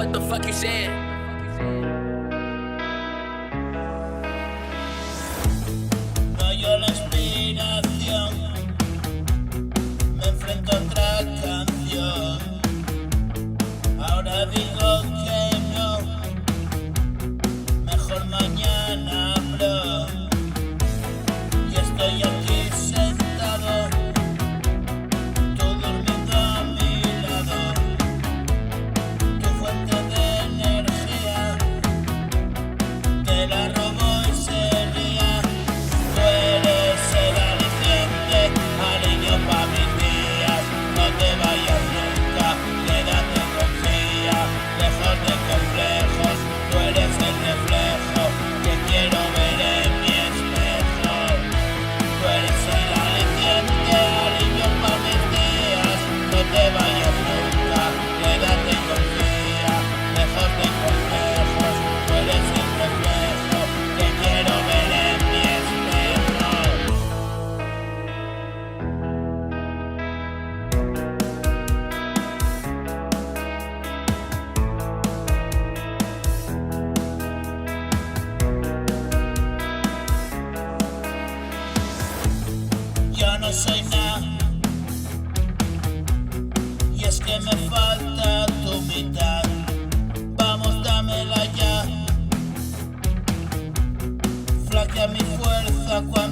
what the fuck you said. No hallo la inspiración, me enfrento a otra canción. Ahora digo que no, mejor mañana bro. Y estoy aquí sentado, tú durmiendo a mi lado. Tu fuente de energía te la robo y se ría. Tú eres el aliciente, alivio pa' mis días. No te vayas nunca, quédate, confía, lejos de complejos. Tú eres el reflejo que quiero ver en mi espejo. Tú eres el aliciente, alivio pa' mis días. No te vayas nunca, quédate, confía, lejos de complejos. Tú eres el reflejo que quiero ver en mi espejo. Yo no soy nada, y es que me falta tu mitad. Vamos, dámela ya. Flaquea mi fuerza cuando